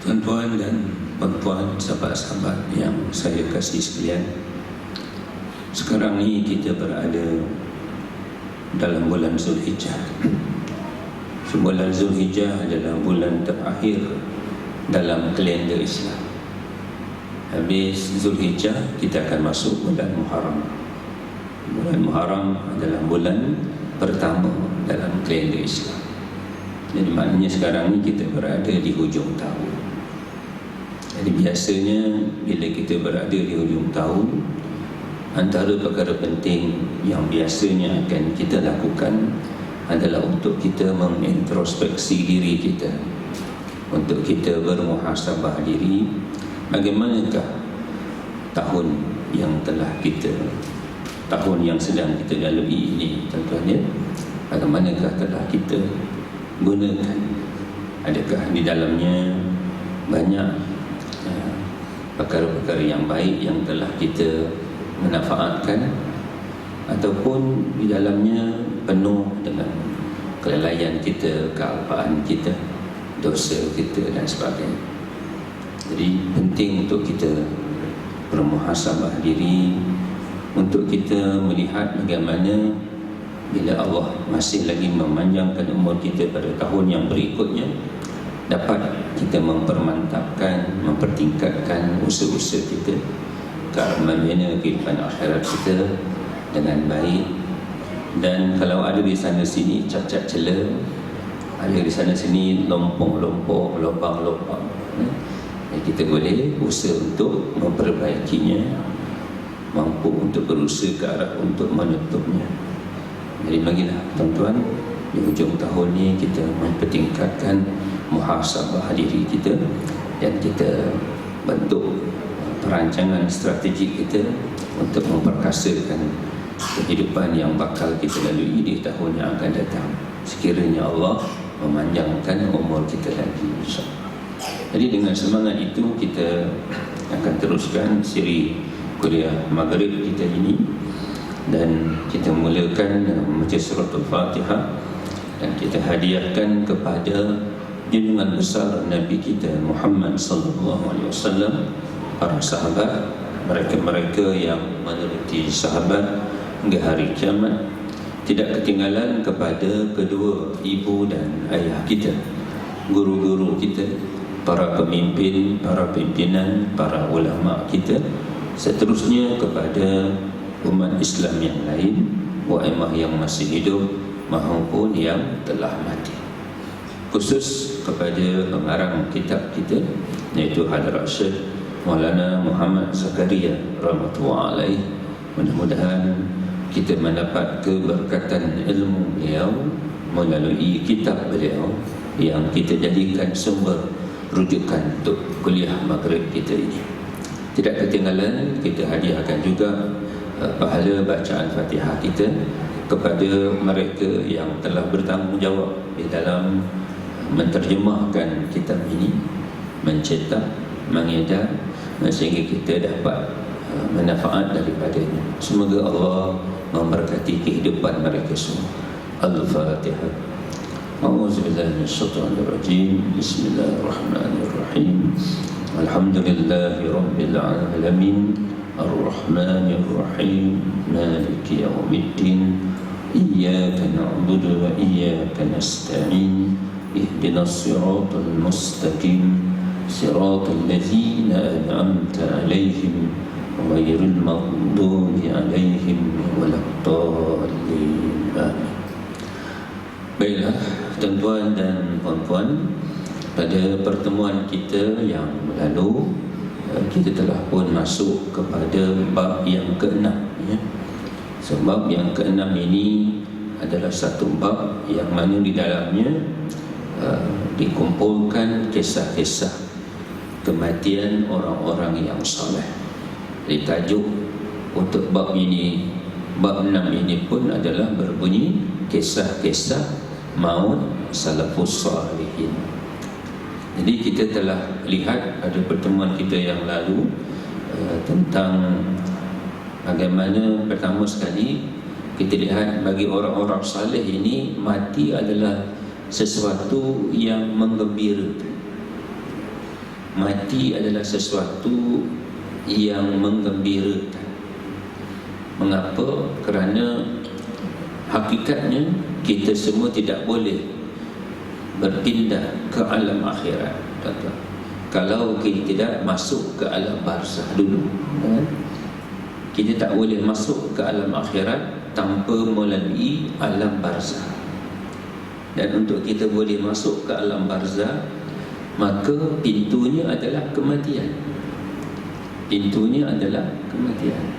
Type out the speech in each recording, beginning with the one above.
Tuan-tuan dan puan-puan, sahabat-sahabat yang saya kasih sekalian, sekarang ni kita berada dalam bulan Zulhijjah. Bulan Zulhijjah adalah bulan terakhir dalam kalender Islam. Habis Zulhijjah kita akan masuk bulan Muharram. Bulan Muharram adalah bulan pertama dalam kalender Islam. Jadi maknanya sekarang ni kita berada di hujung tahun. Jadi biasanya bila kita berada di hujung tahun, antara perkara penting yang biasanya akan kita lakukan adalah untuk kita mengintrospeksi diri kita, untuk kita bermuhasabah diri, bagaimanakah tahun yang sedang kita lalui ini, tuan-tuan ya, bagaimanakah telah kita gunakan, adakah di dalamnya banyak perkara-perkara yang baik yang telah kita manfaatkan, ataupun di dalamnya penuh dengan kelalaian kita, kealpaan kita, dosa kita dan sebagainya. Jadi penting untuk kita bermuhasabah diri, untuk kita melihat bagaimana bila Allah masih lagi memanjangkan umur kita pada tahun yang berikutnya, dapat kita mempermantapkan, mempertingkatkan usaha-usaha kita ke arah membina kehidupan akhirat kita dengan baik. Dan kalau ada di sana sini cacat celah, ada di sana sini lompong-lompong, lubang-lubang, kita boleh usaha untuk memperbaikinya, mampu untuk berusaha ke arah untuk menutupnya. Jadi bagilah tuan-tuan, di hujung tahun ni kita mempertingkatkan muhasabah diri kita dan kita bentuk perancangan strategi kita untuk memperkasakan kehidupan yang bakal kita lalui di tahun yang akan datang, sekiranya Allah memanjangkan umur kita lagi, insya-Allah. Jadi dengan semangat itu kita akan teruskan siri kuliah Maghrib kita ini, dan kita mulakan dengan membaca surah Al-Fatihah, dan kita hadiahkan kepada junjungan besar Nabi kita Muhammad sallallahu alaihi wasallam, para sahabat, mereka-mereka yang menuruti sahabat hingga hari kiamat, tidak ketinggalan kepada kedua ibu dan ayah kita, guru-guru kita, para pemimpin, para pimpinan, para ulama kita, seterusnya kepada umat Islam yang lain, waimah yang masih hidup maupun yang telah mati. Khusus kepada pengarang kitab kita, iaitu Hadrat Syekh Maulana Muhammad Zakaria rahmatullahi alaih. Mudah-mudahan kita mendapat keberkatan ilmu beliau melalui kitab beliau yang kita jadikan sumber rujukan untuk kuliah Maghrib kita ini. Tidak ketinggalan kita hadiahkan juga pahala bacaan Fatihah kita kepada mereka yang telah bertanggungjawab di dalam menterjemahkan kitab ini, mencetak, mengedar, sehingga kita dapat manfaat daripadanya. Semoga Allah memberkati kehidupan mereka semua. Al-Fatihah. A'udzubillahi minasyaitonir rajim. Bismillahirrahmanirrahim. Alhamdulillahi rabbil alamin. Ar-Rahmanir Rahim. Maliki yaumiddin. Iyyaka na'budu wa iyyaka nasta'in. Ihdinas siratal mustaqim. Siratal ladzina an'amta 'alaihim ghairil maghdubi 'alaihim waladdallin. Amin. Baiklah tuan-tuan dan puan-puan, pada pertemuan kita yang lalu kita telah pun masuk kepada bab yang ke-6 ya. Sebab yang ke-6 ini adalah satu bab yang mana di dalamnya dikumpulkan kisah-kisah kematian orang-orang yang soleh. Jadi tajuk untuk bab ini, bab 6 ini pun adalah berbunyi kisah-kisah maut salafus salihin. Jadi kita telah lihat pada pertemuan kita yang lalu tentang bagaimana pertama sekali kita lihat bagi orang-orang saleh ini mati adalah sesuatu yang menggembirakan. mati adalah sesuatu yang menggembirakan. Mengapa? Kerana hakikatnya kita semua tidak boleh berpindah ke alam akhirat, tuan-tuan, kalau kita tidak masuk ke alam barzah dulu. Kita tak boleh masuk ke alam akhirat tanpa melalui alam barzah. Dan untuk kita boleh masuk ke alam barzah, maka pintunya adalah kematian. Pintunya adalah kematian.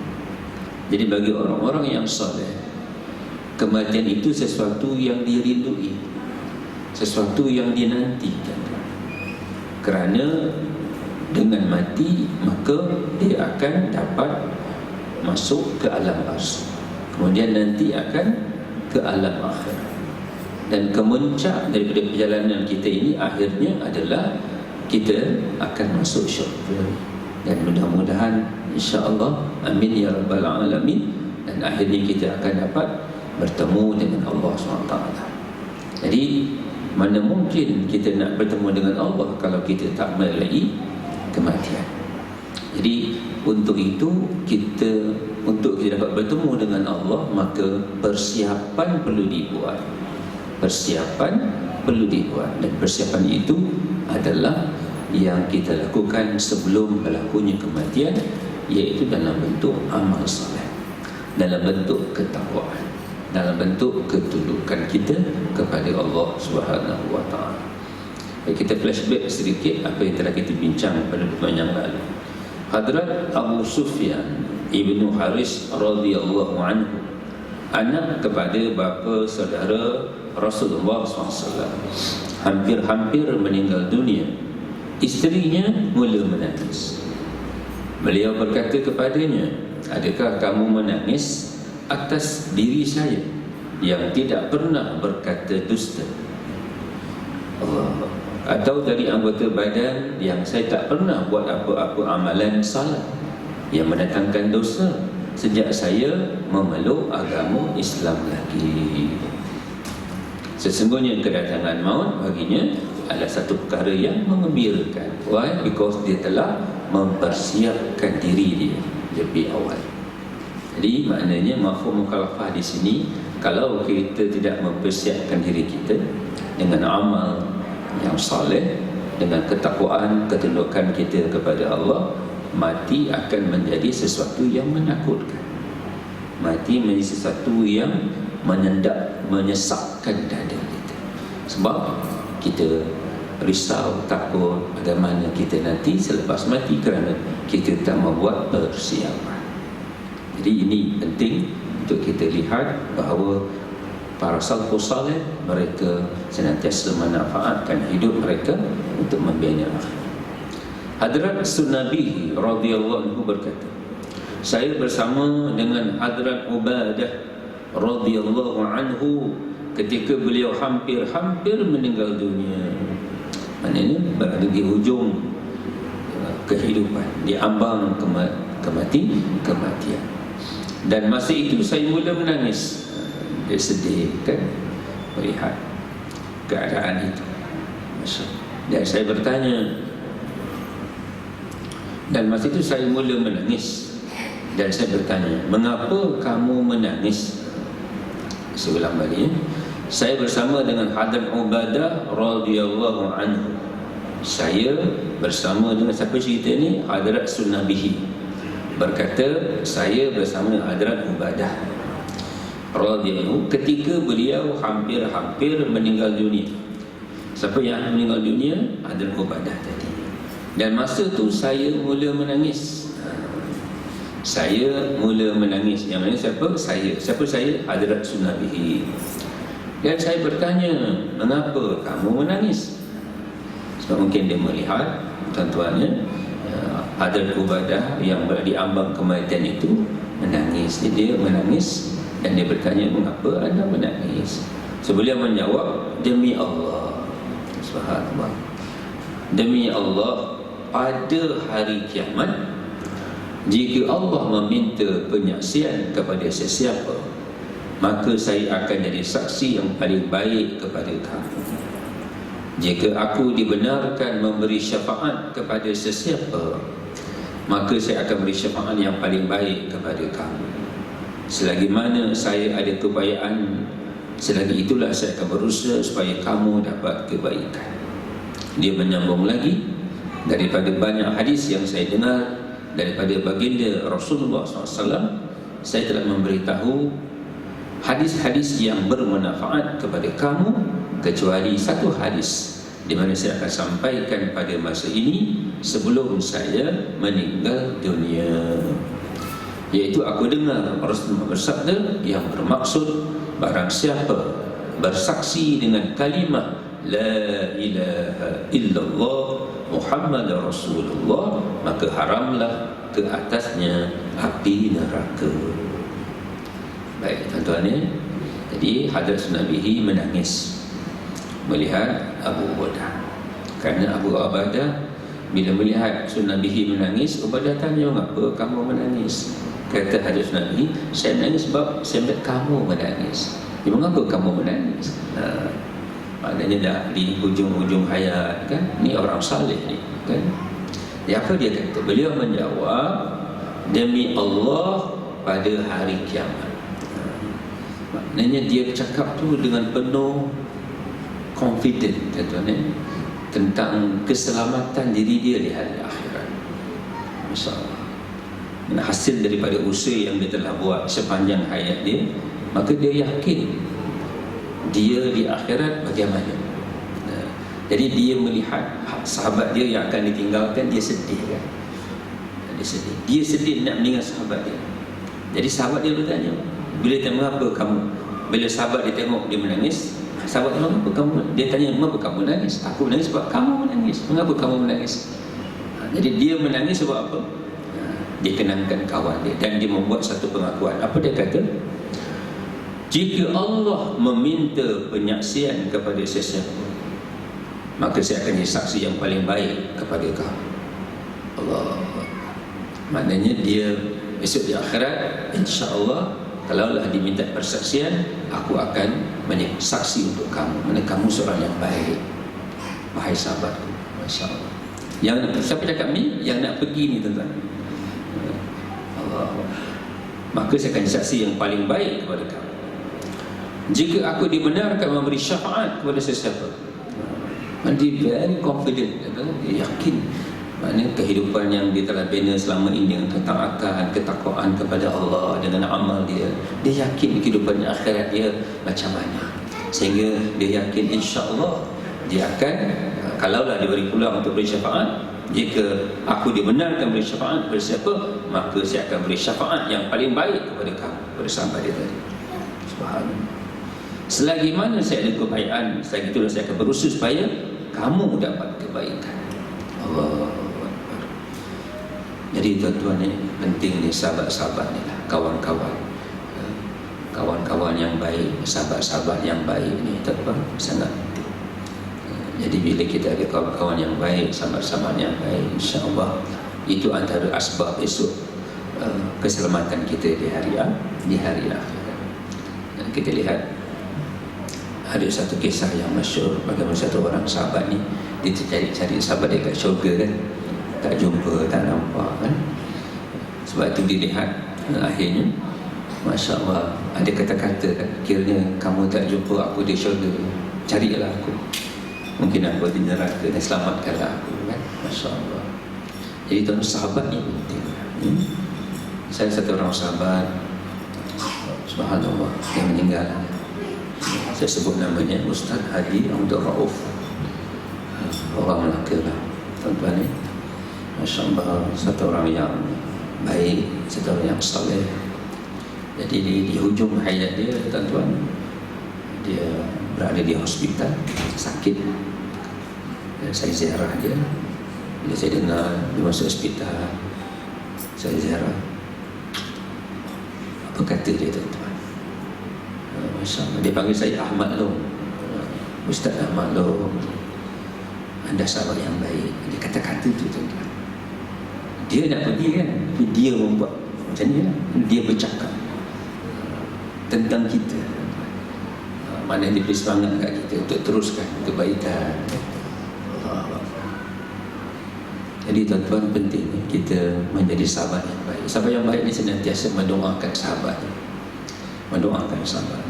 Jadi bagi orang-orang yang soleh, kematian itu sesuatu yang dirindui, sesuatu yang dinantikan. Kerana dengan mati, maka dia akan dapat masuk ke alam barzah, kemudian nanti akan ke alam akhirat. Dan kemuncak daripada perjalanan kita ini akhirnya adalah kita akan masuk syurga. Dan mudah-mudahan insya-Allah, amin ya rabbal alamin, dan akhirnya kita akan dapat bertemu dengan Allah SWT. Jadi mana mungkin kita nak bertemu dengan Allah kalau kita tak melalui kematian. Jadi untuk itu untuk kita dapat bertemu dengan Allah, maka persiapan perlu dibuat. Persiapan perlu dibuat, dan persiapan itu adalah yang kita lakukan sebelum berlakunya kematian, iaitu dalam bentuk amal soleh, dalam bentuk ketakwaan, dalam bentuk ketundukan kita kepada Allah Subhanahu wa taala. Kita flashback sedikit apa yang telah kita bincang pada pertemuan yang lalu. Hadrat Abu Sufyan ibnu Haris radhiyallahu anhu, anak kepada bapa saudara Rasulullah SAW, hampir-hampir meninggal dunia. Isterinya mula menangis. Beliau berkata kepadanya, adakah kamu menangis atas diri saya yang tidak pernah berkata dusta, atau dari anggota badan yang saya tak pernah buat apa-apa amalan salah yang mendatangkan dosa sejak saya memeluk agama Islam lagi? Sesungguhnya kedatangan maut baginya adalah satu perkara yang mengembirakan. Why? Because dia telah mempersiapkan diri dia lebih awal. Jadi maknanya mafhum mukhalafah di sini, kalau kita tidak mempersiapkan diri kita dengan amal yang soleh, dengan ketakwaan, ketundukan kita kepada Allah, mati akan menjadi sesuatu yang menakutkan. Mati menjadi sesuatu yang menyendak, menyesakkan dada kita. Sebab kita risau, takut bagaimana kita nanti selepas mati kerana kita tak membuat persiapan. Jadi ini penting untuk kita lihat bahawa para salafus saleh, mereka senantiasa memanfaatkan hidup mereka untuk membina akhirat. Hadrat Sunabihi radhiyallahu anhu berkata, saya bersama dengan Hadrat Ubadah radhiyallahu anhu ketika beliau hampir-hampir meninggal dunia. Maknanya berada di hujung kehidupan, di ambang kematian. Dan masa itu saya mula menangis. Dia sedih kan melihat keadaan itu. Dan saya bertanya, dan masa itu saya mula menangis, dan saya bertanya, mengapa kamu menangis? Saya ulang balik, saya bersama dengan Hadrat Ubadah radhiyallahu anhu. Saya bersama dengan siapa cerita ni? Hadrat Sunabihi berkata, saya bersama Hadrat Ubadah radhiyallahu ketika beliau hampir-hampir meninggal dunia. Siapa yang meninggal dunia? Hadrat Ubadah tadi. Dan masa tu saya mula menangis. Saya mula menangis. Yang mana siapa? Siapa saya? Hadrat Sunabihi. Dan saya bertanya, mengapa kamu menangis? Sebab mungkin dia melihat tuan-tuannya Hadrat Ubadah yang berada di ambang kematian itu menangis. Jadi dia menangis dan dia bertanya, mengapa anda menangis? So beliau menjawab, demi Allah, subhanallah, demi Allah, pada hari kiamat, jika Allah meminta penyaksian kepada sesiapa, maka saya akan jadi saksi yang paling baik kepada kamu. jika aku dibenarkan memberi syafaat kepada sesiapa, maka saya akan beri syafaat yang paling baik kepada kamu. Selagi mana saya ada kebaikan, selagi itulah saya akan berusaha supaya kamu dapat kebaikan. Dia menyambung lagi, daripada banyak hadis yang saya dengar daripada baginda Rasulullah SAW, saya telah memberitahu hadis-hadis yang bermanfaat kepada kamu, kecuali satu hadis di mana saya akan sampaikan pada masa ini sebelum saya meninggal dunia, iaitu aku dengar Rasulullah bersabda yang bermaksud, barang siapa bersaksi dengan kalimah La ilaha illallah Muhammad Rasulullah, maka haramlah ke atasnya api neraka. Baik tuan-tuan ya. Jadi Hadrat Nabi menangis melihat Abu Ubadah. Kerana Abu Ubadah bila melihat Nabi menangis, Ubadah tanya, mengapa kamu menangis? Kata Hadrat Nabi, saya menangis sebab saya melihat kamu menangis. Mengapa kamu menangis? Maknanya dah di hujung-hujung hayat kan, ni orang saleh ni kan. Ya, apa dia kata? Beliau menjawab, demi Allah pada hari kiamat. Maknanya dia bercakap tu dengan penuh confident tuan-tuan, tentang keselamatan diri dia di hari akhirat. Masya-Allah. Dan hasil daripada usaha yang dia telah buat sepanjang hayat dia, maka dia yakin dia di akhirat bagaimana. Jadi dia melihat sahabat dia yang akan ditinggalkan, dia sedih kan. Dia sedih nak meninggal sahabat dia. Jadi sahabat dia bertanya, bila tanya mengapa kamu, bila sahabat dia tengok dia menangis, sahabat dia, mengapa kamu, dia tanya mengapa kamu menangis? Aku menangis sebab kamu menangis. Mengapa kamu menangis? Jadi dia menangis sebab apa? Dia kenangkan kawan dia, dan dia membuat satu pengakuan. Apa dia kata? Jika Allah meminta penyaksian kepada sesiapa, maka saya akan jadi saksi yang paling baik kepada kamu. Allah. Maknanya dia besok di akhirat, insya-Allah, kalaulah diminta persaksian, aku akan menjadi saksi untuk kamu. Maksudnya kamu seorang yang baik, wahai sahabatku. Masya-Allah. Yang siapa cakap ni? Yang nak pergi ni tuan-tuan. Allah. Maka saya akan jadi saksi yang paling baik kepada kamu. Jika aku dibenarkan memberi syafaat kepada sesiapa, dia very confident, dia yakin. Maknanya kehidupan yang dia telah bina selama ini dengan ketaatan, ketakwaan kepada Allah, dengan amal dia, dia yakin kehidupan akhirat dia macam mana, sehingga dia yakin insya-Allah dia akan, kalaulah diberi peluang untuk beri syafaat, jika aku dibenarkan beri syafaat kepada siapa, maka saya akan beri syafaat yang paling baik kepada kamu, kepada sahabat dia tadi. Subhanallah. Selagi mana saya ada kebaikan, selagi itulah saya akan berusaha supaya kamu dapat kebaikan. Allah. Jadi tuan-tuan ni penting ni, sahabat-sahabat ni lah, kawan-kawan, kawan-kawan yang baik, sahabat-sahabat yang baik ni tuan-tuan sangat penting. Jadi bila kita ada kawan-kawan yang baik, sahabat-sahabat yang baik, insya-Allah itu antara asbab esok keselamatan kita di hari akhirat. Dan kita lihat ada satu kisah yang masyhur, bagaimana satu orang sahabat ni dia cari sahabat dia kat syurga kan, tak jumpa, tak nampak kan. Sebab itu dilihat akhirnya, masya-Allah, ada kata-kata kan, kiranya kamu tak jumpa aku di syurga, carilah aku, mungkin aku di neraka, dan selamatkanlah aku kan. Masya-Allah. Jadi tuan, sahabat ni penting. Saya satu orang sahabat, subhanallah, yang meninggal. Saya sebut namanya Ustaz Haji Abdul Rauf, orang Melaka lah tuan-tuan ni. Masya-Allah, satu orang yang baik, satu orang yang saleh. Jadi di hujung hayat dia tuan-tuan, dia berada di hospital, sakit. Dan saya ziarah dia. Bila saya dengar dia masuk hospital, saya ziarah. Apa kata dia tuan-tuan? Masya-Allah, dia panggil saya Ahmad Long. Ustaz Ahmad Long, anda sahabat yang baik. Dia kata-kata tu tuan-tuan. Dia nak pergi kan, dia membuat macam ni lah. Dia bercakap tentang kita. Maknanya dia beri semangat kat kita untuk teruskan kebaikan. Jadi tuan-tuan, penting kita menjadi sahabat yang baik. Sahabat yang baik ni senantiasa mendoakan sahabat, mendoakan sahabat.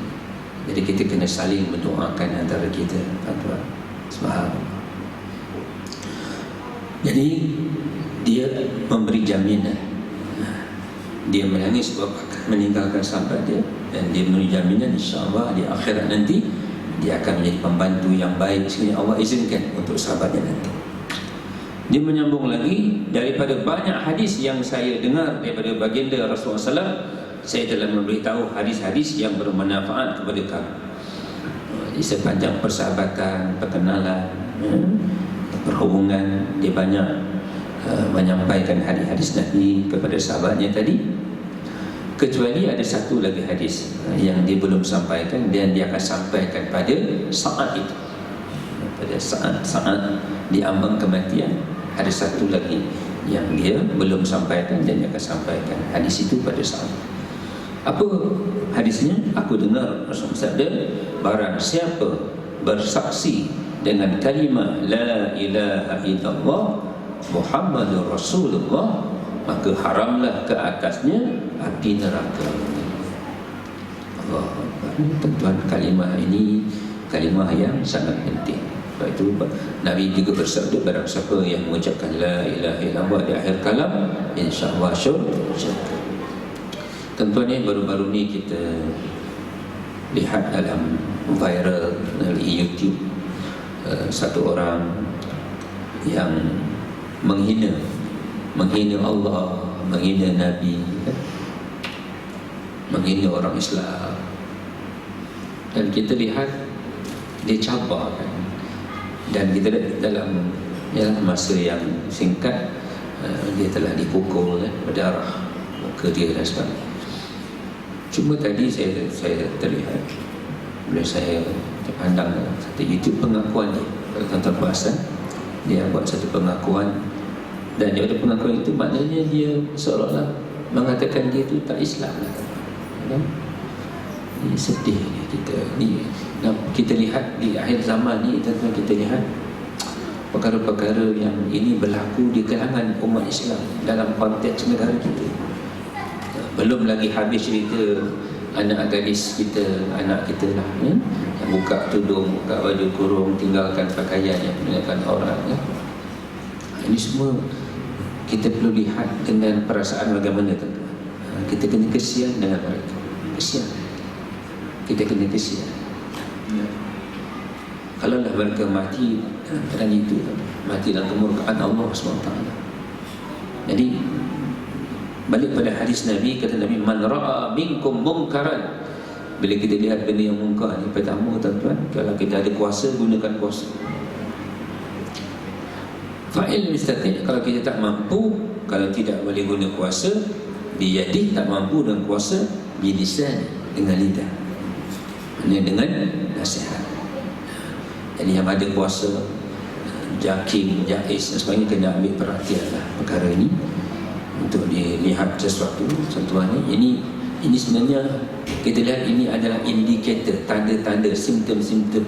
Jadi kita kena saling mendoakan antara kita, tuan-tuan. Subhanallah. Jadi dia memberi jaminan, dia menangis sebab akan meninggalkan sahabat dia, dan dia memberi jaminan insya-Allah di akhirat nanti dia akan menjadi pembantu yang baik sekali Allah izinkan untuk sahabatnya nanti. Dia menyambung lagi, daripada banyak hadis yang saya dengar daripada baginda Rasulullah SAW, saya telah memberitahu hadis-hadis yang bermanfaat kepada kamu. Di sepanjang persahabatan, perkenalan, perhubungan, dia banyak menyampaikan hadis-hadis Nabi kepada sahabatnya tadi. Kecuali ada satu lagi hadis yang dia belum sampaikan, dan dia akan sampaikan pada saat itu, pada saat di ambang kematian. Ada satu lagi yang dia belum sampaikan, dan dia akan sampaikan hadis itu pada saat. Apa hadisnya? Aku dengar Rasulullah bersabda, barang siapa bersaksi dengan kalimah la ilaha illallah Muhammadur Rasulullah, maka haramlah ke atasnya api neraka. Allah Akbar. Tuan-tuan, kalimah ini kalimah yang sangat penting. Sebab itu Nabi juga bersabda, barang siapa yang mengucapkan la ilaha illallah di akhir kalam, insya-Allah syurga. Tuan-tuan, ni baru-baru ni kita lihat dalam viral di YouTube, satu orang yang menghina Allah, menghina Nabi, menghina orang Islam. Dan kita lihat dia cabar, kan? Dan kita dalam masa yang singkat dia telah dipukul, kan? Berdarah muka dia dan sebagainya. Cuma tadi saya terlihat, bila saya terpandang satu YouTube pengakuan dia, kalau tuan-tuan perasan, dia buat satu pengakuan, dan daripada pengakuan itu maknanya dia seolah-olah mengatakan dia itu tak Islam, kan? Ini sedih kita ni. Kita lihat di akhir zaman ni, tuan-tuan, kita lihat perkara-perkara yang ini berlaku di kalangan umat Islam dalam konteks negara kita. Belum lagi habis cerita anak gadis kita, anak kita lah, ya? Yang buka tudung, buka baju kurung, tinggalkan pakaian yang menunjukkan aurat, ya? Ini semua kita perlu lihat dengan perasaan bagaimana, tuan-tuan. Kita kena kesian dengan mereka, kesian. Kita kena kesian, ya. Kalaulah mereka mati dalam itu, mati dalam kemurkaan Allah SWT. Jadi balik pada hadis Nabi, kata Nabi, man ra'a minkum munkaran. Bila kita lihat benda yang mungkar ni, pertama, tuan-tuan, kalau kita ada kuasa, gunakan kuasa. Fa'il mustati', kalau kita tak mampu, kalau tidak boleh guna kuasa, biyadih, tak mampu dengan kuasa, bilisan, dengan lidah, hanya dengan nasihat. Jadi yang ada kuasa, jakim, jais dan sebagainya, kena ambil perhatianlah perkara ini untuk dilihat sesuatu, tuan-tuan. Ini sebenarnya kita lihat ini adalah indikator, tanda-tanda, simptom-simptom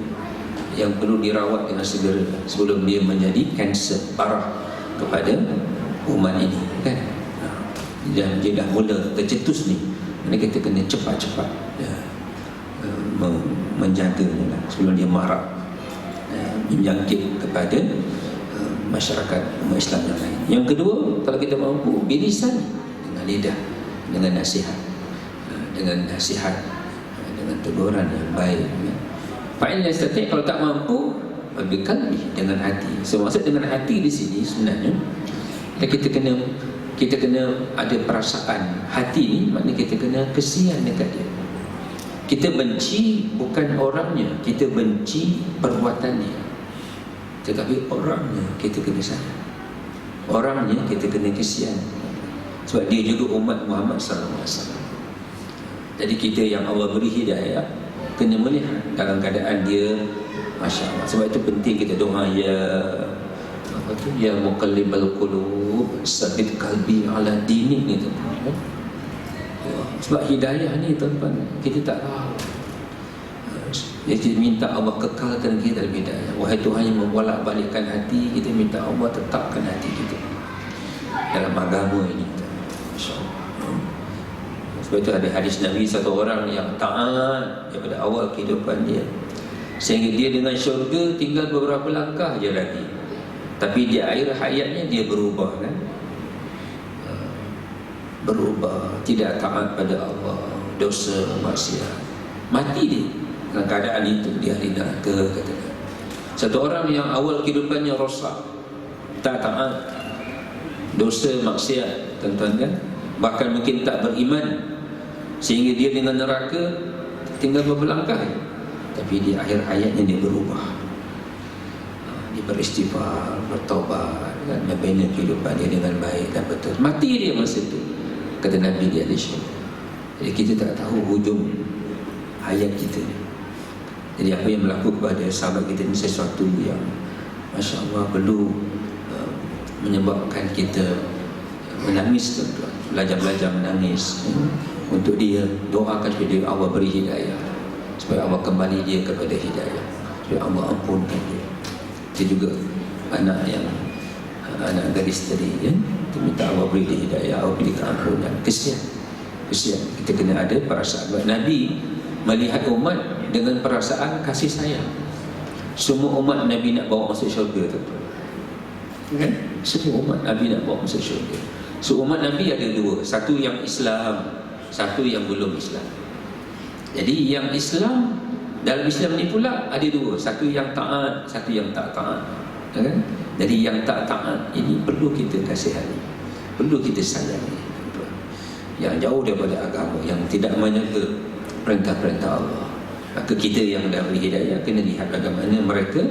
yang perlu dirawat dengan segera sebelum dia menjadi kanser parah kepada umat ini, kan? Dan dia dah mula tercetus ni, jadi kita kena cepat-cepat menjaganya lah, sebelum dia marak, menjangkit kepada masyarakat umat Islam yang lain. Yang kedua, kalau kita mampu, bilisan, dengan lidah, dengan nasihat, dengan teguran yang baik. Fa'il yastati', kalau tak mampu, biqalbi, dengan hati. So, maksud dengan hati di sini sebenarnya kita kena ada perasaan hati ni, maknanya kita kena kesian dekat dia. Kita benci bukan orangnya, kita benci perbuatannya, tetapi orangnya kita kena sayang, orangnya kita kena kesian, sebab dia juga umat Muhammad SAW. Jadi kita yang Allah beri hidayah kena melihat dalam keadaan dia, Masya Allah. Sebab itu penting kita doa, ya muqallibal qulub sabit qalbi ala dinik ni, tuan-tuan. Sebab hidayah ni, tuan-tuan, kita tak tahu. Jadi minta Allah kekalkan kita dalam hidayah. Wahai Tuhan yang membolak-balikkan hati, kita minta Allah tetapkan hati kita dalam agama ini. InsyaAllah. Sebab itu ada hadis Nabi, satu orang yang taat daripada awal kehidupan dia sehingga dia dengan syurga tinggal beberapa langkah je lagi, tapi di akhir hayatnya dia berubah kan, berubah, tidak taat pada Allah, dosa, maksiat, mati dia dalam keadaan itu di ahli neraka. Katakan satu orang yang awal kehidupannya rosak, tak taat, dosa, maksiat, tuan-tuan kan, bahkan mungkin tak beriman, sehingga dia dengan neraka tinggal beberapa langkah, tapi di akhir hayatnya dia berubah, dia beristighfar, bertaubat dan membina kehidupan dia dengan baik dan betul. Mati dia masa itu, kata Nabi, dia ada syurga. Jadi kita tak tahu hujung hayat kita. Jadi apa yang berlaku kepada sahabat kita ini sesuatu yang Masya Allah perlu menyebabkan kita menangis, tuan-tuan. Belajar-belajar menangis untuk dia, doakan supaya dia, Allah beri hidayah, supaya Allah kembali dia kepada hidayah, supaya Allah ampunkan dia. Dia juga anak gadis tadi ya, kita minta Allah beri dia hidayah, Allah beri keampunan. Kesian kita kena ada para sahabat Nabi melihat umat dengan perasaan kasih sayang. Semua umat Nabi nak bawa masuk syurga, tuan-tuan kan? Semua umat Nabi nak bawa masuk syurga. So umat Nabi ada dua, satu yang Islam, satu yang belum Islam. Jadi yang Islam, dalam Islam ni pula ada dua, satu yang taat, satu yang tak taat kan? Jadi yang tak taat ini perlu kita kasihani, perlu kita sayangi, yang jauh daripada agama, yang tidak menjaga perintah-perintah Allah. Maka kita yang dah beri hidayah kena lihat bagaimana mereka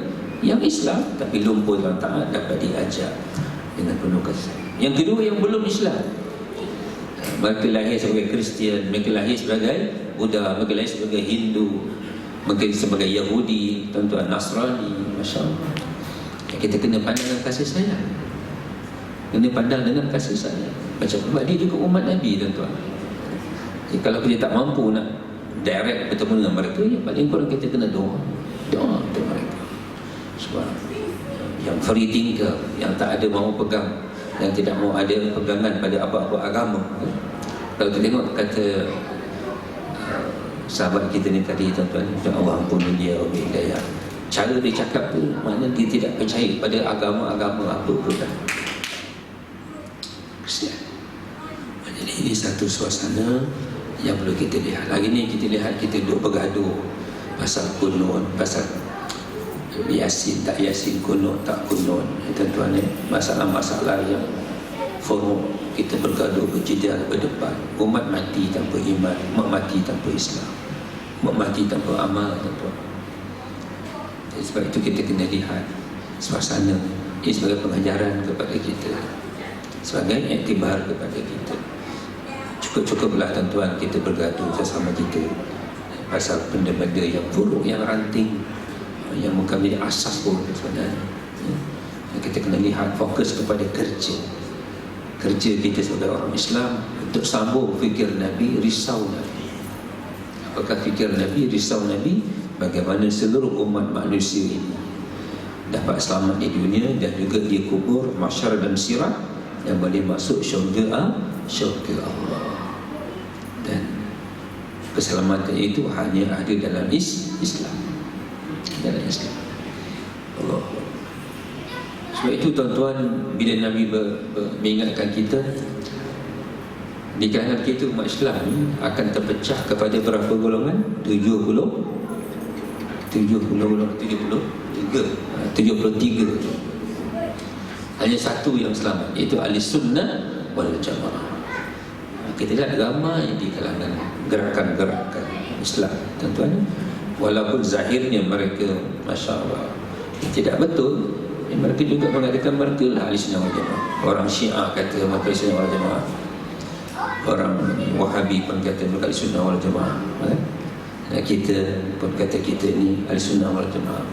yang Islam tapi lumpur dalam taat dapat diajar dengan penuh kasih. Yang kedua yang belum Islam, mereka lahir sebagai Kristian, mereka lahir sebagai Buddha, mereka lahir sebagai Hindu, mereka sebagai Yahudi, tuan-tuan, Nasrani, Masya Allah. Kita kena pandang dengan kasih sayang, kena pandang dengan kasih sayang. Macam dia juga umat Nabi, tuan-tuan. Jadi kalau kita tak mampu nak direct bertemu dengan mereka, yang paling kurang kita kena doa untuk mereka. Sebab yang free thinker, yang tak ada mahu pegang, yang tidak mahu ada pegangan pada apa-apa agama. Kalau kita tengok kata sahabat kita ni tadi, tuan-tuan, Allah ampuni dia, Allah hidayah, cara dia cakap tu maknanya dia tidak percaya pada agama-agama apa pun dah. Kesian. Jadi ini satu suasana yang perlu kita lihat. Lagi ni kita lihat kita duduk bergaduh pasal kunut, pasal yasin tak yasin, kunut tak kunut, tuan-tuan, masalah-masalah yang forum kita bergaduh, berjidal, berdebat. Umat mati tanpa iman, umat mati tanpa Islam, umat mati tanpa amal, tuan-tuan. Sebab itu kita kena lihat suasana ini sebagai pengajaran kepada kita, sebagai iktibar kepada kita. Cukup-cukuplah, tuan-tuan, kita bergaduh sesama kita pasal benda-benda yang buruk, yang ranting, yang bukan menjadi asas pun sebenarnya. Kita kena lihat fokus kepada kerja kita sebagai orang Islam untuk sambung fikir Nabi, risau Nabi. Apakah fikir Nabi, risau Nabi, bagaimana seluruh umat manusia ini dapat selamat di dunia dan juga di kubur, mahsyar dan sirat, yang boleh masuk syurga Allah. Dan keselamatan itu hanya ada dalam Islam, dalam Islam. Allah. Sebab itu, tuan-tuan, bila Nabi mengingatkan kita, di kalangan kita umat Islam akan terpecah kepada berapa golongan? 73. Hanya satu yang selamat, iaitu ahli sunnah wal jamaah. Kita lihat ramai di kalangan gerakan-gerakan Islam, tuan-tuan, walaupun zahirnya mereka Masya Allah tidak betul, mereka juga mengatakan mereka lah ahli sunnah wal jamaah. Orang Syiah kata mereka ahli sunnah wal jamaah, orang Wahabi pun kata mereka ahli sunnah wal jamaah, dan kita pun kata kita ni ahli sunnah wal jamaah.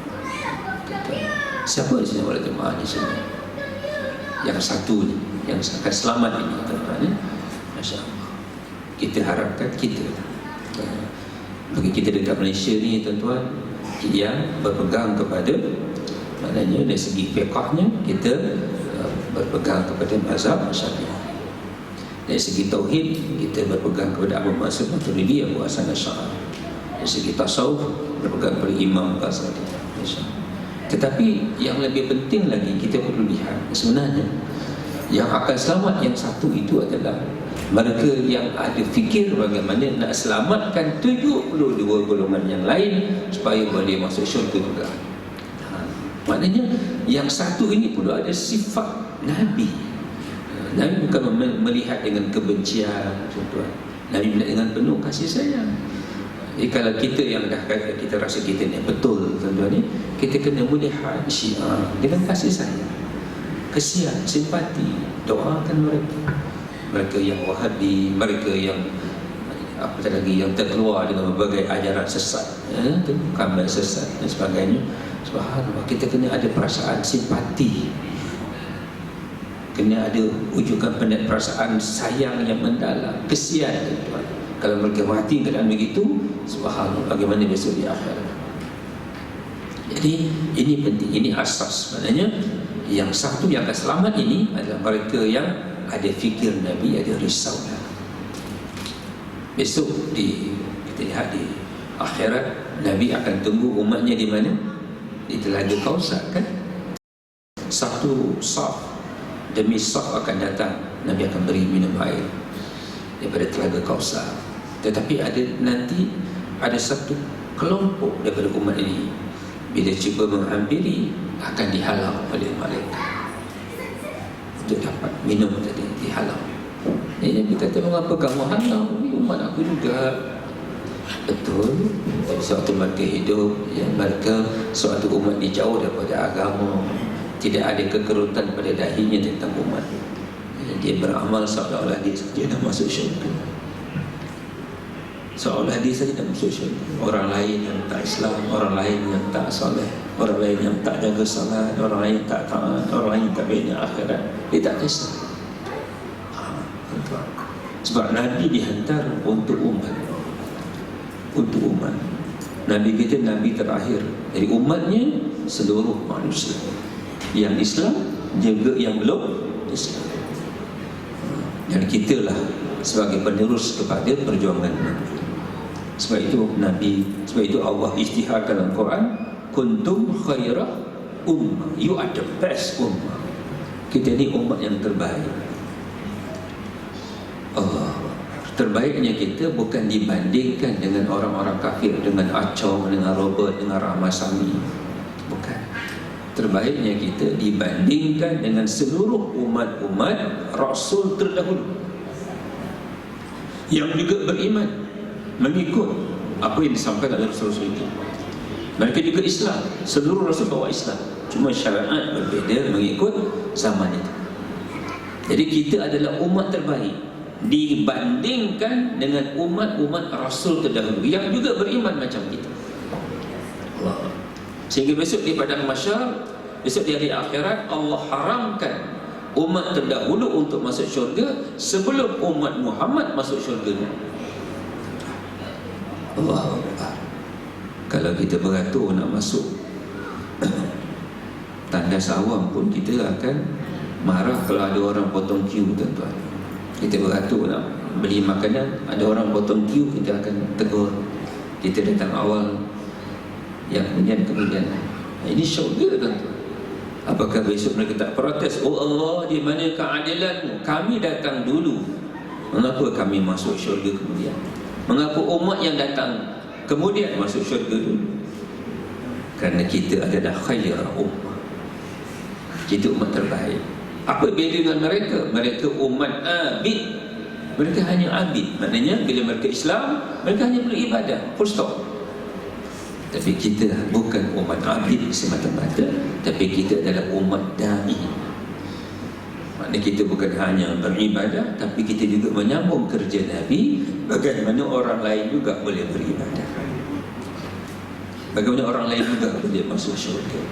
Siapa ahli sunnah wal jamaah di sini? Yang satu ni, yang akan selamat ini, tuan-tuan, Masya Allah. Kita harapkan kita, bagi kita dekat Malaysia ni, tuan-tuan, yang berpegang kepada, maknanya dari segi fiqahnya kita berpegang kepada mazhab Syafi'i. Dari segi tauhid kita berpegang kepada Abu Mansur Maturidi, Abu Hasan Asy'ari. Dari segi tasawuf berpegang kepada Imam Ghazali. Tetapi yang lebih penting lagi kita perlu lihat sebenarnya yang akan selamat yang satu itu adalah mereka yang ada fikir bagaimana nak selamatkan 72 golongan yang lain supaya boleh masuk syurga juga. Maknanya yang satu ini perlu ada sifat Nabi. Nabi bukan melihat dengan kebencian, tuan. Nabi melihat dengan penuh kasih sayang. Kalau kita yang dah kata kita rasa kita ni betul, tuan-tuan ni, kita kena melihat Syiah dengan kasih sayang, kesian, simpati, doakan mereka yang Wahabi, mereka yang apa lagi yang terkeluar dengan berbagai ajaran sesat, kamar sesat dan sebagainya. Subhanallah, kita kena ada perasaan simpati, kena ada wujudan perasaan sayang yang mendalam, kesian, tuan. Kalau mereka mati keadaan begitu, subhanallah, bagaimana besok di akhirat. Jadi ini penting, ini asas. Maknanya yang satu yang akan selamat ini adalah mereka yang ada fikir Nabi, ada risaulah. Besok kita lihat di akhirat, Nabi akan tunggu umatnya di mana? Di Telaga Kausar, kan? Satu saf demi saf akan datang, Nabi akan beri minum air daripada Telaga Kausar. Tetapi nanti ada satu kelompok daripada umat ini, bila cuba menghampiri akan dihalau oleh malaikat untuk dapat minum tadi, dihalau. Ini Nabi kata, mengapa kamu halau? Ini umat aku juga. Betul. Tapi suatu mereka hidup, ya, mereka suatu umat ni jauh daripada agama, tidak ada kekerutan pada dahinya tentang umat. Dia beramal seolah-olah dia dah masuk syurga, seolah dia saja dah masuk syurga. Orang lain yang tak Islam, orang lain yang tak soleh, orang lain yang tak jaga salat, orang lain yang tak taat, orang lain yang tak bina akhirat, dia tak kisah. Sebab Nabi dihantar untuk umat, untuk umat. Nabi kita Nabi terakhir dari umatnya, seluruh manusia yang Islam juga yang belum Islam. Dan kitalah sebagai penerus kepada perjuangan Nabi. Sebab itu Allah isytiharkan dalam Quran, kuntum khairah ummah, you are the best ummah. Kita ni umat yang terbaik. Terbaiknya kita bukan dibandingkan dengan orang-orang kafir, dengan Acong, dengan Robert, dengan Ramasami. Bukan. Terbaiknya kita dibandingkan dengan seluruh umat-umat Rasul terdahulu yang juga beriman, mengikut apa yang disampaikan oleh Rasul-Rasul itu. Mereka juga Islam, seluruh Rasul bawa Islam, cuma syariat berbeza mengikut zaman itu. Jadi kita adalah umat terbaik dibandingkan dengan umat-umat Rasul terdahulu yang juga beriman macam kita. Allah. Sehingga besok di padang mahsyar, besok di hari akhirat, Allah haramkan umat terdahulu untuk masuk syurga sebelum umat Muhammad masuk syurga. Allah. Kalau kita beratur nak masuk tandas awam pun kita akan marah kalau ada orang potong queue, tuan-tuan. Kita beratur nak beli makanan, ada orang potong queue, kita akan tegur. Kita datang awal, yang kemudian. Ini syurga, tuan-tuan. Apakah besok mereka tak protes? Oh Allah, di mana keadilanmu? Kami datang dulu, mengapa kami masuk syurga kemudian? Mengapa umat yang datang kemudian masuk syurga dulu? Kerana kita adalah khairah ummah, kita umat terbaik. Apa beza dengan mereka? Mereka umat abid. Mereka hanya abid. Maknanya bila mereka Islam, mereka hanya beribadah, full stop. Tapi kita bukan umat abid semata-mata, tapi kita adalah umat da'i. Maknanya kita bukan hanya beribadah, tapi kita juga menyambung kerja Nabi, bagaimana orang lain juga boleh beribadah, bagaimana orang lain juga boleh masuk syurga.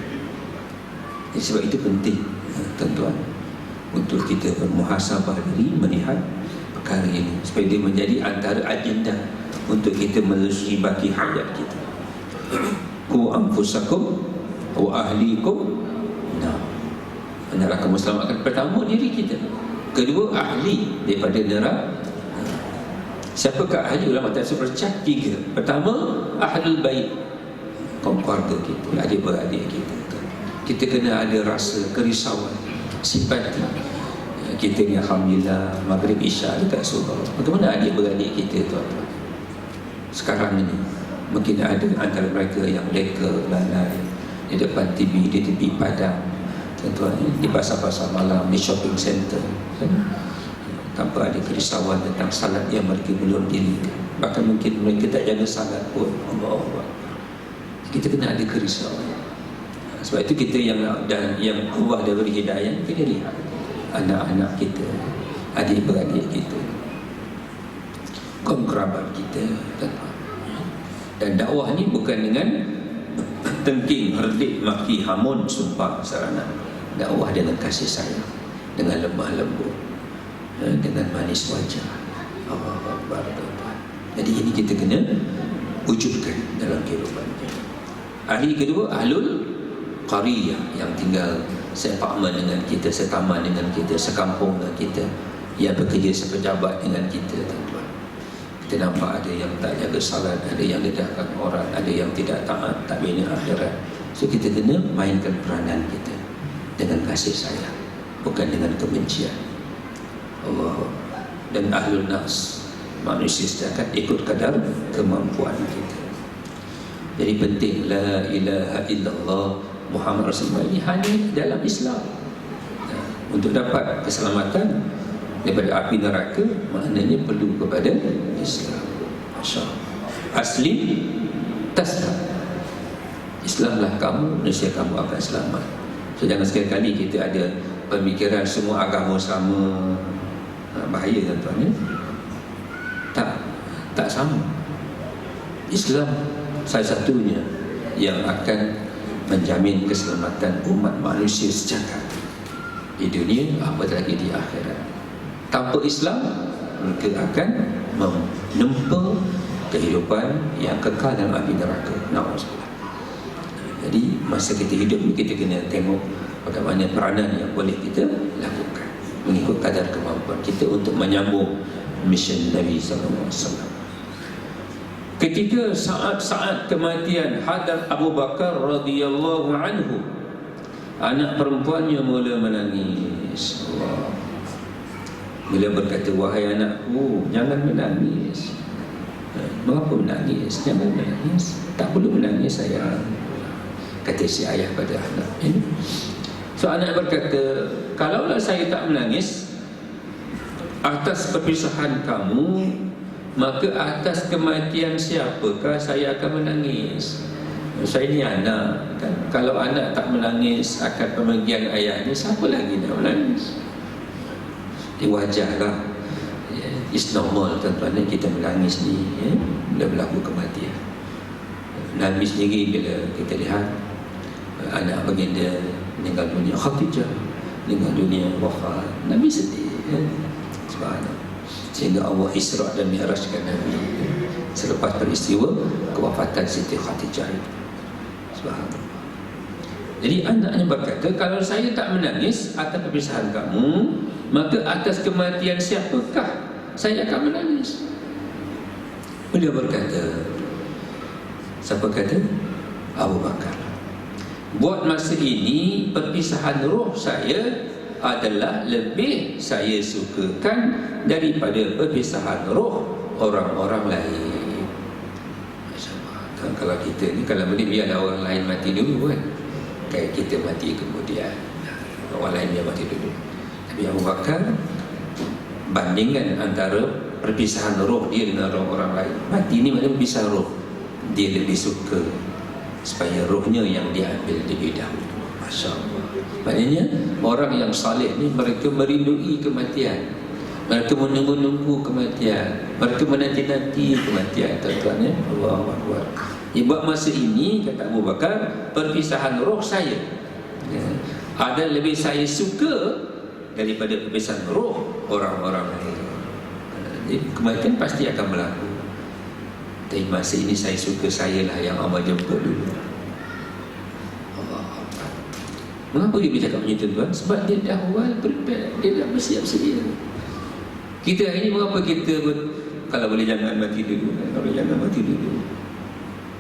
Jadi sebab itu penting, tuan-tuan, untuk kita bermuhasabah diri, melihat perkara ini supaya dia menjadi antara agenda untuk kita melusuri baki hayat kita. Ku anfusakum wa ahlikum. Nah, hendaklah kamu selamatkan pertama diri kita, kedua ahli daripada neraka. Siapakah ahli? Ulama tafsir bercak tiga. Pertama, ahlul bait, kaum keluarga kita, adik-beradik kita. Kita kena ada rasa kerisauan, simpati. Kita ni alhamdulillah maghrib isya dekat surau. Bagaimana adik-beradik kita tuan-tuan sekarang ini? Mungkin ada antara mereka yang leka lalai di depan TV, di tepi padang, tuan-tuan, di pasar-pasar malam, di shopping center, tanpa ada kerisauan tentang salat yang mereka belum dirikan. Bahkan mungkin mereka tak jaga salat pun. Allah. Kita kena ada kerisauan. Sebab itu kita yang Allah dah beri hidayah, kita lihat anak-anak kita, adik-beradik kita, kaum kerabat kita. Dan dakwah ni bukan dengan tengking, herdik, maki, hamun, sumpah, sarana. Dakwah dengan kasih sayang, dengan lemah lembut, dengan manis wajah. Allahu Akbar. Jadi ini kita kena wujudkan dalam kehidupan kita. Ahli kedua, ahlul qariyah, yang tinggal sepaman dengan kita, setaman dengan kita, sekampung dengan kita, yang bekerja sepejabat dengan kita, tuan-tuan. Kita nampak ada yang tak jaga salat, ada yang dedahkan orang, ada yang tidak taat, tak bina akhirat. So kita kena mainkan peranan kita dengan kasih sayang, bukan dengan kebencian. Allah. Dan ahlul nafs, manusia setakat ikut kadar kemampuan kita. Jadi penting la ilaha illallah Muhammad Rasulullah ini hanya dalam Islam. Untuk dapat keselamatan daripada api neraka, maknanya perlu kepada Islam. Masya-Allah. Aslim taslam. Islamlah kamu, nescaya kamu akan selamat. So jangan sekali-kali kita ada pemikiran semua agama sama. Bahaya tuan-tuan ya. Tak sama. Islam salah satunya yang akan menjamin keselamatan umat manusia sejagat di dunia, apatah lagi di akhirat. Tanpa Islam, mereka akan menempa kehidupan yang kekal dalam api neraka. Na'udzubillah. Jadi masa kita hidup ni, kita kena tengok bagaimana peranan yang boleh kita lakukan mengikut kadar kemampuan kita untuk menyambung mission Nabi SAW. Ketika saat-saat kematian Hadrat Abu Bakar radhiyallahu anhu, anak perempuannya mula menangis. Allah. Beliau berkata, wahai anakku, jangan menangis. Mengapa menangis? Jangan menangis. Tak perlu menangis sayang, kata si ayah pada anak. So anak berkata, kalaulah saya tak menangis atas perpisahan kamu, maka atas kematian siapakah saya akan menangis? Saya ni anak kan? Kalau anak tak menangis akan pemergian ayahnya, siapa lagi nak menangis? Wajarlah, it's normal tuan-tuan, kita menangis ni bila berlaku kematian. Nabi sendiri bila kita lihat anak baginda meninggal dunia, Khadijah meninggal dunia, wafat, Nabi sedih subhanallah. Sehingga Allah Isra' dan Mi'rajkan Nabi selepas peristiwa kewafatan Siti Khadijah itu. Subhanallah. Jadi anaknya berkata, kalau saya tak menangis atas perpisahan kamu, maka atas kematian siapakah saya akan menangis? Beliau berkata, siapa kata? Abu Bakar. Buat masa ini perpisahan roh saya adalah lebih saya sukakan daripada perpisahan roh orang-orang lain. Masya-Allah. Kalau kita ni, kalau boleh biarlah orang lain mati dulu kan, kayak kita mati kemudian, orang lain dia mati dulu. Tapi Abu Bakar, bandingkan antara perpisahan roh dia dengan roh orang lain, mati ni maknanya berpisah roh, dia lebih suka supaya rohnya yang diambil lebih dahulu. Masya Allah. Maknanya orang yang saleh ni, mereka merindui kematian, mereka menunggu-nunggu kematian, mereka menanti-nanti kematian, tuan-tuan ya. Allahu Akbar. Buat masa ini, kata Abu Bakar, perpisahan roh saya ada lebih saya suka daripada perpisahan roh orang-orang lain. Jadi kematian pasti akan berlaku, tapi masa ini saya suka saya lah yang Allah jemput dulu. Mengapa dia boleh cakap macam tu tuan? Sebab dia dah awal prepare, dia dah bersiap sedia. Kita hari ini mengapa kita kalau boleh jangan mati dulu, kalau boleh jangan mati dulu.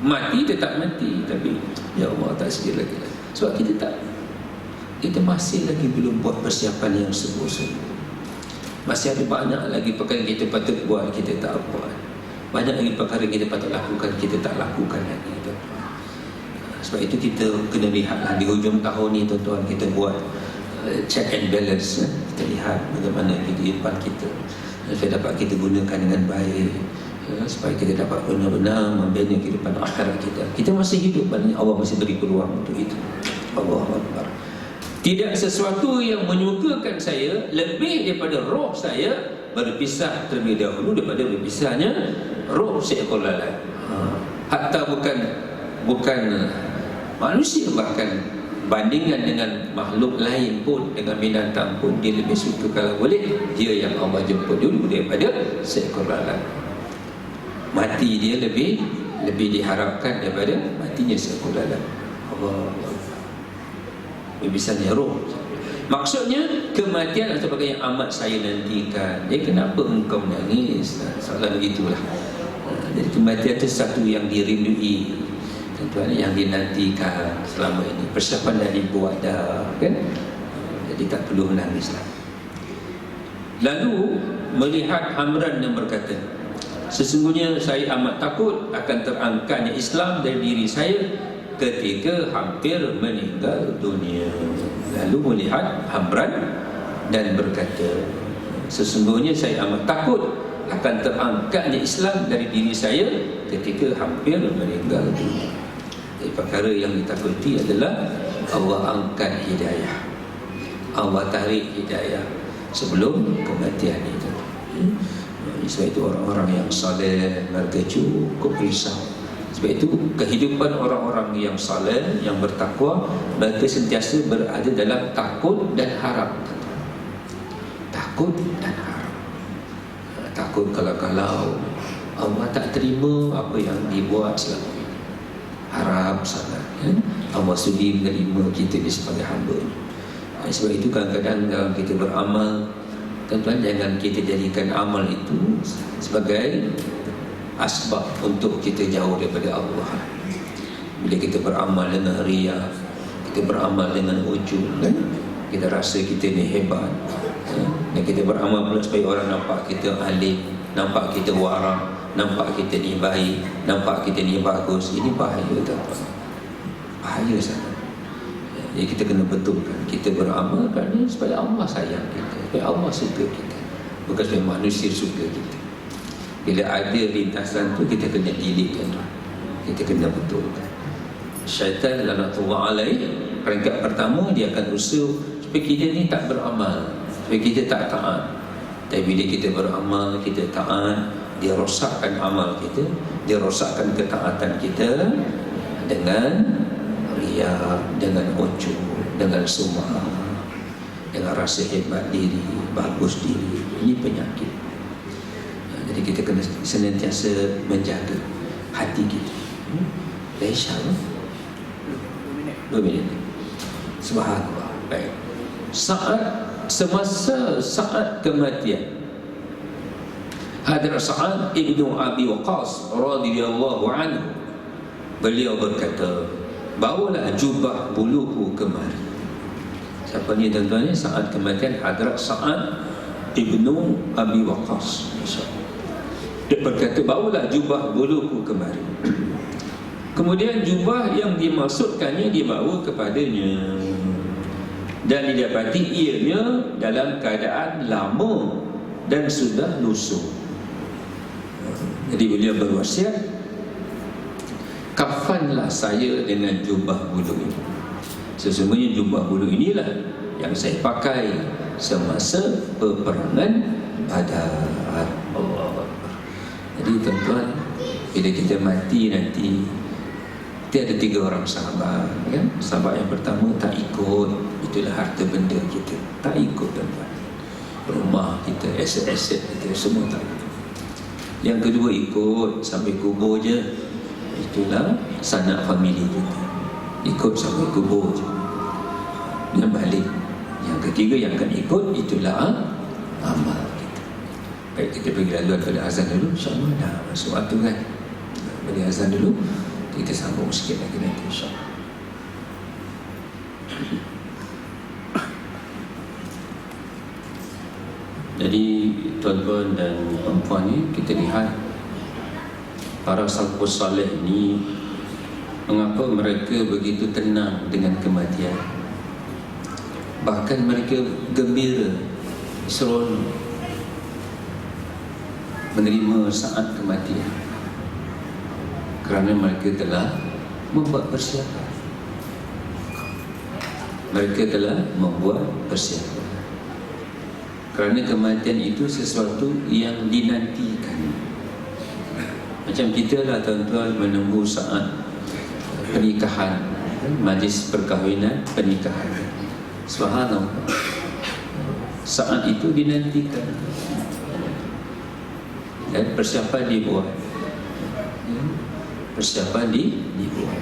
Mati tetap mati, tapi ya Allah tak sedia lagi. Sebab kita masih lagi belum buat persiapan yang sungguh-sungguh. Masih ada banyak lagi perkara kita patut buat, kita tak buat. Banyak lagi perkara kita patut lakukan, kita tak lakukan lagi, tuan-tuan. Sebab itu kita kena lihatlah di hujung tahun ni, tuan-tuan, kita buat check and balance. Kita lihat bagaimana kehidupan kita supaya dapat kita gunakan dengan baik, supaya kita dapat benar-benar membina kehidupan akhirat kita. Kita masih hidup, Allah masih beri peluang untuk itu. Allahu Akbar. Tidak sesuatu yang menyukakan saya lebih daripada roh saya berpisah terlebih dahulu daripada berpisahnya roh seekor lalat. Hatta bukan manusia, bahkan bandingan dengan makhluk lain pun, dengan binatang pun, dia lebih suka kalau boleh dia yang Allah jemput dulu daripada seekor lalat. Mati dia lebih diharapkan daripada matinya seekor lalat. Allah berpisahnya roh. Maksudnya kematian atau perkara yang amat saya nantikan. Kenapa engkau menangis? Soalan begitulah. Jadi kematian itu satu yang dirindui, tentuan yang dinantikan selama ini. Persiapan dah dibuat dah, kan? Jadi tak perlu menangislah. Lalu melihat Hamran yang berkata, sesungguhnya saya amat takut akan terangkatnya Islam dari diri saya ketika hampir meninggal dunia. Lalu melihat Hamran dan berkata, sesungguhnya saya amat takut akan terangkatnya Islam dari diri saya ketika hampir meninggal dunia. Jadi perkara yang ditakuti adalah Allah angkat hidayah, Allah tarik hidayah sebelum kematian itu. Sebab itu orang-orang yang saleh mereka cukup risau. Sebab itu kehidupan orang-orang yang saleh, yang bertakwa, mereka sentiasa berada dalam takut dan harap. Takut dan harap. Takut kalau Allah tak terima apa yang dibuat selama ini. Harap sangat, Allah sudi menerima kita sebagai hamba. Sebab itu kadang-kadang dalam kita beramal, tuan-tuan, jangan kita jadikan amal itu sebagai asbab untuk kita jauh daripada Allah. Bila kita beramal dengan riya, kita beramal dengan ujub, kan? Kita rasa kita ni hebat, dan kita beramal pula supaya orang nampak kita alim, nampak kita warang, nampak kita ni baik, nampak kita ni bagus. Ini bahaya, tuan-tuan. Bahaya sangat. Jadi kita kena betulkan, kita beramal kerana supaya Allah sayang kita, supaya Allah suka kita, bukan supaya manusia suka kita. Bila ada lintasan tu, kita kena delete, kan? Kita kena betulkan. Syaitan laknatullah alaih, peringkat pertama dia akan usul supaya kita ni tak beramal, supaya kita tak taat. Tapi bila kita beramal, kita taat, dia rosakkan amal kita, dia rosakkan ketaatan kita dengan riya, dengan ujub, dengan sum'ah, dengan rasa hebat diri, bagus diri. Ini penyakit. Jadi kita kena senantiasa menjaga hati kita. InsyaAllah 2 minit. Subhanallah. Baik. Semasa saat kematian, Hadrat Sa'ad ibnu Abi Waqqas radhiyallahu anhu, beliau berkata, bawalah jubah buluku kemari. Siapa ni, tuan-tuan? Saat kematian Hadrat Sa'ad ibnu Abi Waqqas. Dia berkata, bawalah jubah buluku kemari. Kemudian jubah yang dimaksudkannya dibawa kepadanya, dan didapati ianya dalam keadaan lama dan sudah lusuh. Jadi beliau berwasiat, kafanlah saya dengan jubah bulu ini. Sesungguhnya jubah bulu inilah yang saya pakai semasa peperangan Badar. Allah. Jadi tuan-tuan, bila kita mati nanti, kita ada 3 orang sahabat, kan? Sahabat yang pertama tak ikut, itulah harta benda kita, tak ikut, tuan-tuan. Rumah kita, aset-aset kita, semua tak ikut. Yang kedua ikut sampai kubur je, itulah sanak famili kita, ikut sampai kubur je. dan balik. Yang ketiga yang akan ikut itulah amal kita. Baik, kita pergi laluan pada azan dulu. InsyaAllah dah masuk waktu kan. Pada azan dulu, kita sambung sikit lagi nanti insyaAllah. Jadi tuan-tuan dan puan ni, kita lihat para salafus salih ni, mengapa mereka begitu tenang dengan kematian. Bahkan mereka gembira, seronok menerima saat kematian, kerana mereka telah membuat persiapan. Mereka telah membuat persiapan. Kerana kematian itu sesuatu yang dinantikan. Macam kita lah tuan-tuan menunggu saat pernikahan, majlis perkahwinan, pernikahan. Subhanallah, saat itu dinantikan dan persiapan dibuat. Persiapan dibuat.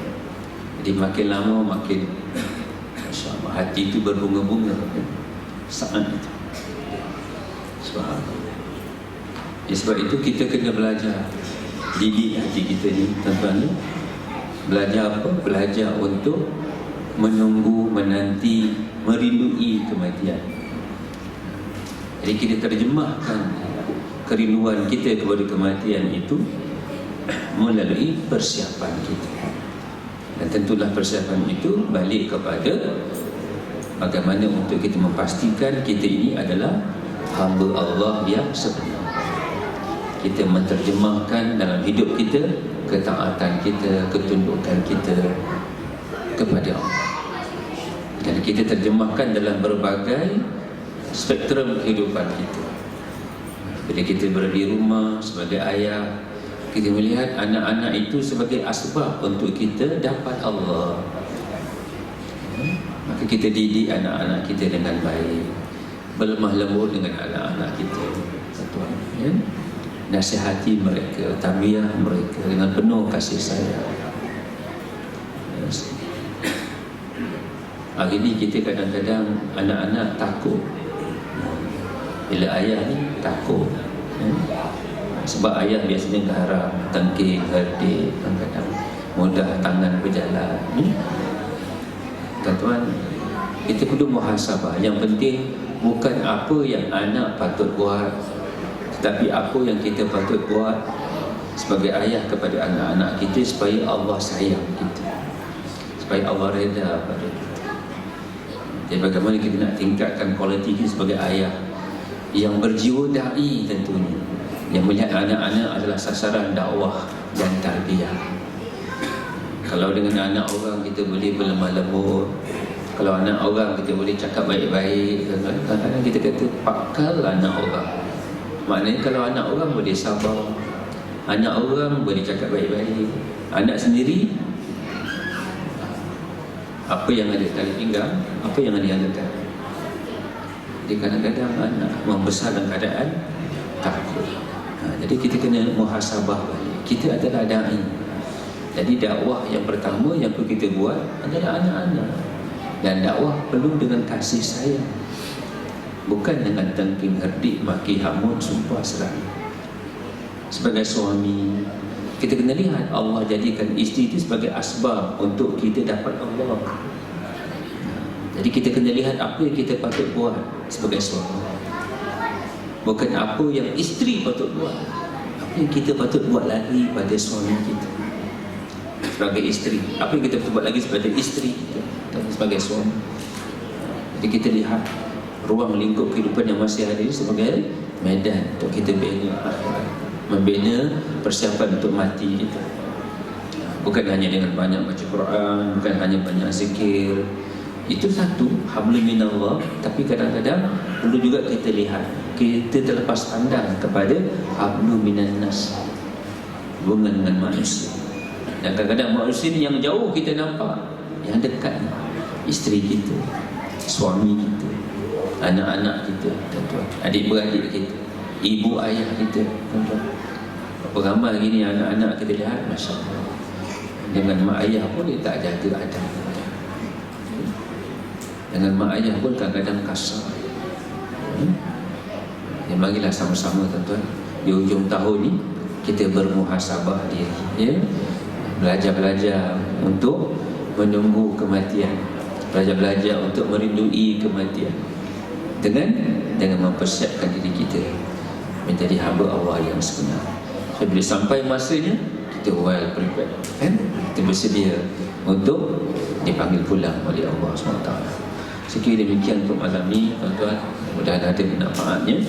Jadi makin lama makin, Masya Allah, hati itu berbunga-bunga saat itu. Subhanallah. Sebab itu kita kena belajar, didik hati kita ni tuan-tuan ni. Belajar apa? Belajar untuk menunggu, menanti, merindui kematian. Jadi kita terjemahkan kerinduan kita kepada kematian itu melalui persiapan kita. Dan tentulah persiapan itu balik kepada bagaimana untuk kita memastikan kita ini adalah hamba Allah yang sebenar. Kita menterjemahkan dalam hidup kita ketaatan kita, ketundukan kita kepada Allah. Dan kita terjemahkan dalam berbagai spektrum kehidupan kita. Bila kita berada di rumah sebagai ayah, kita melihat anak-anak itu sebagai asbab untuk kita dapat Allah. Maka kita didik anak-anak kita dengan baik, berlemah lembut dengan anak-anak kita, tuan, ya? Nasihati mereka, tarbiyah mereka dengan penuh kasih sayang. Hari ini kita kadang-kadang anak-anak takut bila ayah ni takut, sebab ayah biasanya garang, tengking, herdik, kadang-kadang mudah tangan berjalan. Tuan-tuan, kita perlu muhasabah. Yang penting bukan apa yang anak patut buat, tetapi apa yang kita patut buat sebagai ayah kepada anak-anak kita supaya Allah sayang kita, supaya Allah reda pada kita. Jadi bagaimana kita nak tingkatkan kualiti kita sebagai ayah yang berjiwa da'i tentunya, yang melihat anak-anak adalah sasaran dakwah dan tarbiyah. Kalau dengan anak orang kita boleh berlemah lembut, kalau anak orang kita boleh cakap baik-baik, kadang-kadang kita kata pakal anak orang. Maknanya kalau anak orang boleh sabar, anak orang boleh cakap baik-baik, anak sendiri apa yang ada tali pinggang, apa yang ada yang dekat. Jadi kadang-kadang anak membesar dalam keadaan takut. Jadi kita kena muhasabah balik. Kita adalah da'i. Jadi dakwah yang pertama yang perlu kita buat adalah anak-anak. Dan dakwah perlu dengan kasih sayang, bukan dengan tengking, herdik, maki, hamun, sumpah, serang. Sebagai suami, kita kena lihat Allah jadikan isteri itu sebagai asbab untuk kita dapat Allah. Jadi kita kena lihat apa yang kita patut buat sebagai suami, bukan apa yang isteri patut buat. Apa yang kita patut buat lagi pada suami kita sebagai isteri, apa yang kita patut buat lagi sebagai isteri kita sebagai suami. Jadi kita lihat ruang lingkup kehidupan yang masih ada ini sebagai medan untuk kita bina akhirat, membina persiapan untuk mati kita. Bukan hanya dengan banyak baca Quran, bukan hanya banyak zikir, itu satu, hablum minallah. Tapi kadang-kadang perlu juga kita lihat, kita terlepas pandang kepada hablum minannas, hubungan dengan manusia. Dan kadang-kadang manusia ni yang jauh kita nampak, yang dekat isteri kita, suami kita, anak-anak kita, tuan-tuan, adik-beradik kita, ibu ayah kita, tuan-tuan. Berapa ramai lagi ni anak-anak kita lihat, Masya Allah, dengan mak ayah pun dia tak jaga adab. Dengan mak ayah pun kadang-kadang kasar. Ya, marilah sama-sama tuan-tuan, di hujung tahun ni kita bermuhasabah diri, ya, belajar-belajar untuk menunggu kematian, belajar-belajar untuk merindui kematian, dengan mempersiapkan diri kita menjadi hamba Allah yang sebenar. So, bila sampai masanya, kita well prepared, kan? Kita bersedia untuk dipanggil pulang oleh Allah SWT. Sekiranya demikian untuk malam ni, tuan-tuan, mudah-mudahan ada manfaatnya.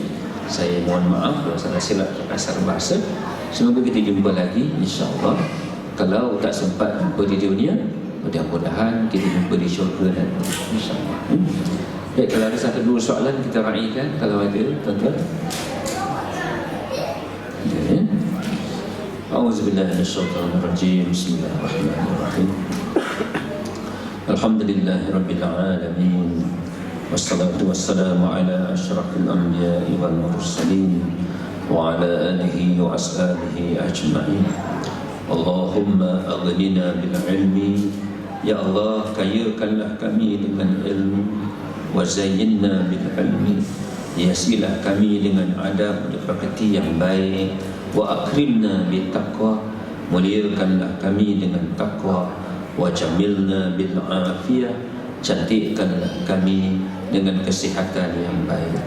Saya mohon maaf kalau salah silap kasar bahasa. Semoga kita jumpa lagi, insya-Allah. Kalau tak sempat jumpa di dunia, mudah-mudahan kita jumpa di syurga nanti, insya-Allah. Baik, kalau ada satu dua soalan kita raikan, kalau ada, tuan-tuan. A'udzubillahi minasyaitonirrajim. Bismillahirrahmanirrahim. Alhamdulillahirabbil alamin. Wassalatu wassalamu ala asyrafil anbiya'i wal mursalin wa ala alihi wa ashabihi ajma'in. Allahumma aghnina bil ilmi, ya Allah, kayakanlah kami dengan ilmu, wa zayyinna bil ilmi, hiasilah kami dengan adab dan pekerti yang baik, wa akrimna bit taqwa, muliakanlah kami dengan takwa, wa jamilna bil afiyah, cantikkanlah kami dengan kesihatan yang baik.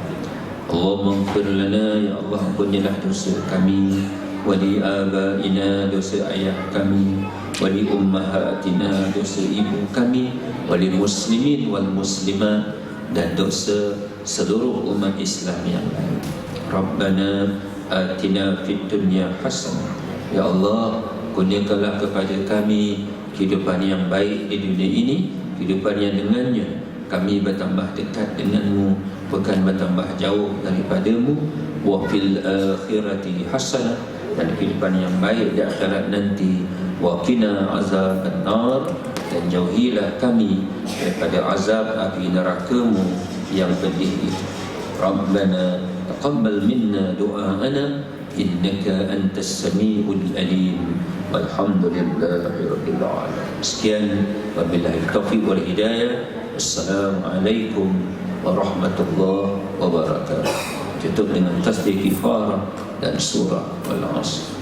Allahumma ighfir lana, ya Allah, ampunilah dosa kami, wa li abaina, dosa ayah kami, wa li ummahatina, dosa ibu kami, wa li muslimin wal muslimat, dan dosa seluruh umat Islam yang lain. Rabbana atina fid dunya hasanah, ya Allah, kurniakanlah kepada kami kehidupan yang baik di dunia ini, kehidupan yang dengannya kami bertambah dekat denganmu, bukan bertambah jauh daripadamu. Wa fil akhirati hasanah, dan kehidupan yang baik di akhirat nanti. Wa qina azaban nar, dan jauhilah kami daripada azab api neraka-Mu yang pedih itu. Rabbana taqabbal minna du'aana, innaka antas samiul alim. Walhamdulillahi rabbil alamin. Sekian, wabillahi taufiq wal hidayah. Assalamualaikum warahmatullahi wabarakatuh. Tutup dengan tasbih kifarah dan surah Al-Asr.